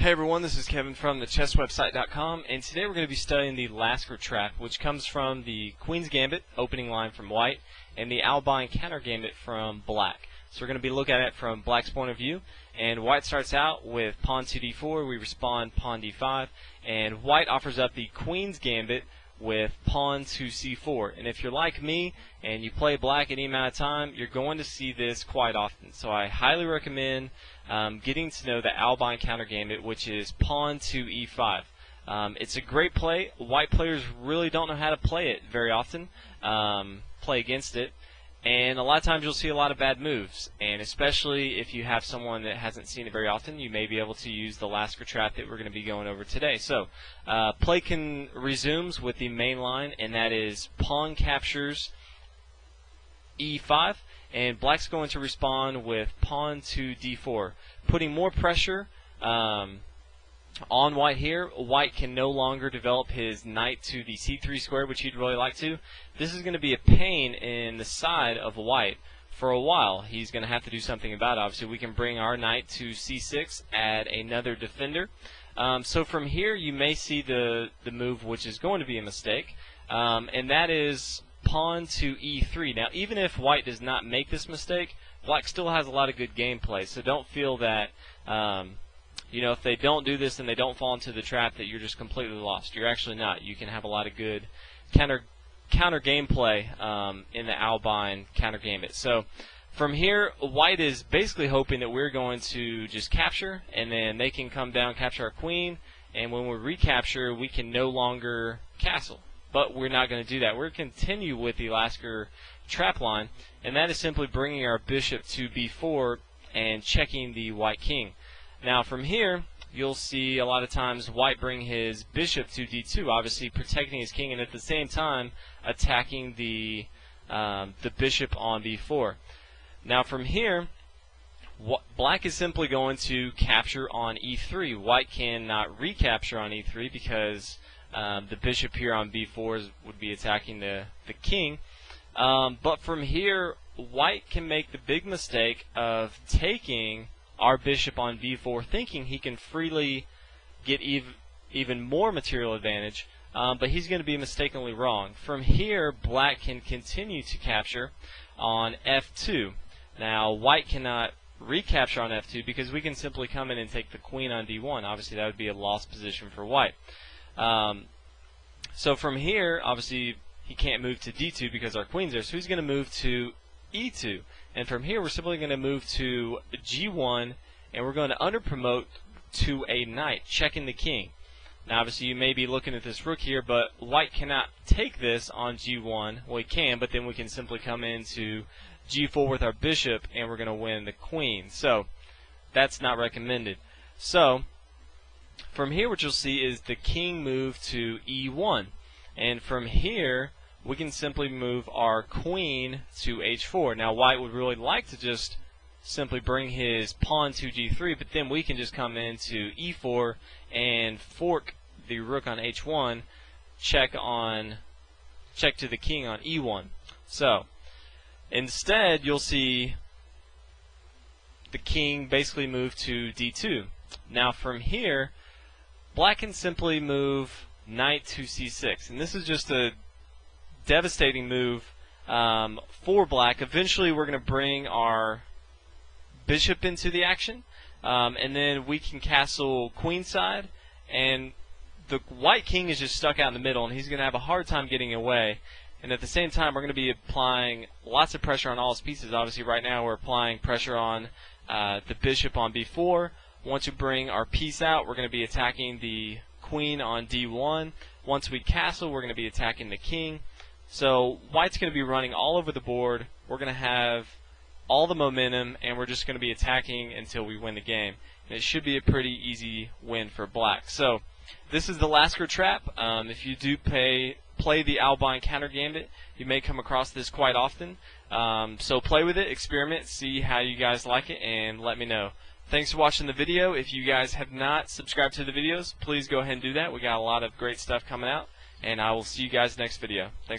Hey everyone, this is Kevin from the chesswebsite.com, and today we're going to be studying the Lasker Trap, which comes from the Queen's Gambit opening line from white and the Albin Countergambit from black. So we're going to be looking at it from black's point of view, and white starts out with pawn to d4, we respond pawn d5, and white offers up the Queen's Gambit with pawn to c4. And if you're like me and you play black any amount of time, you're going to see this quite often. So I highly recommend getting to know the Albin Countergambit, which is pawn to e5. It's a great play. White players really don't know how to play it very often, play against it. And a lot of times you'll see a lot of bad moves, and especially if you have someone that hasn't seen it very often, you may be able to use the Lasker Trap that we're going to be going over today. So, play resumes with the main line, and that is pawn captures e5, and black's going to respond with pawn to d4, putting more pressure on white here. White can no longer develop his knight to the c3 square, which he'd really like to. This is going to be a pain in the side of white for a while. He's going to have to do something about it. Obviously, we can bring our knight to c6, add another defender. So from here, you may see the move which is going to be a mistake, and that is pawn to e3. Now, even if white does not make this mistake, black still has a lot of good gameplay. So don't feel that if they don't do this and they don't fall into the trap, that you're just completely lost. You're actually not. You can have a lot of good counter gameplay in the Albin Countergambit. So from here, white is basically hoping that we're going to just capture, and then they can come down, capture our queen, and when we recapture, we can no longer castle. But we're not going to do that. We're going to continue with the Lasker Trap line, and that is simply bringing our bishop to b4 and checking the white king. Now from here, you'll see a lot of times white bring his bishop to d2, obviously protecting his king, and at the same time attacking the bishop on b4. Now from here, black is simply going to capture on e3. White cannot recapture on e3 because the bishop here on b4 would be attacking the king. But from here, white can make the big mistake of taking our bishop on b4, thinking he can freely get even more material advantage, but he's going to be mistakenly wrong. From here, black can continue to capture on f2. Now, white cannot recapture on f2 because we can simply come in and take the queen on d1. Obviously, that would be a lost position for white. So from here, obviously, he can't move to d2 because our queen's there, so he's going to move to e2. And from here, we're simply going to move to g1, and we're going to underpromote to a knight, checking the king. Now, obviously, you may be looking at this rook here, but white cannot take this on g1. Well, he can, but then we can simply come into g4 with our bishop, and we're going to win the queen. So that's not recommended. So from here, what you'll see is the king move to e1. And from here, we can simply move our queen to h4. Now, white would really like to just simply bring his pawn to g3, but then we can just come into e4 and fork the rook on h1, check to the king on e1. So instead, you'll see the king basically move to d2. Now from here, black can simply move knight to c6, and this is just a devastating move for black. Eventually, we're going to bring our bishop into the action, and then we can castle queenside, and the white king is just stuck out in the middle, and he's going to have a hard time getting away. And at the same time, we're going to be applying lots of pressure on all his pieces. Obviously, right now, we're applying pressure on the bishop on b4. Once we bring our piece out, we're going to be attacking the queen on d1. Once we castle, we're going to be attacking the king. So white's going to be running all over the board. We're going to have all the momentum, and we're just going to be attacking until we win the game. And it should be a pretty easy win for black. So this is the Lasker Trap. If you do play the Albin Countergambit, you may come across this quite often. So play with it, experiment, see how you guys like it, and let me know. Thanks for watching the video. If you guys have not subscribed to the videos, please go ahead and do that. We got a lot of great stuff coming out, and I will see you guys next video. Thanks.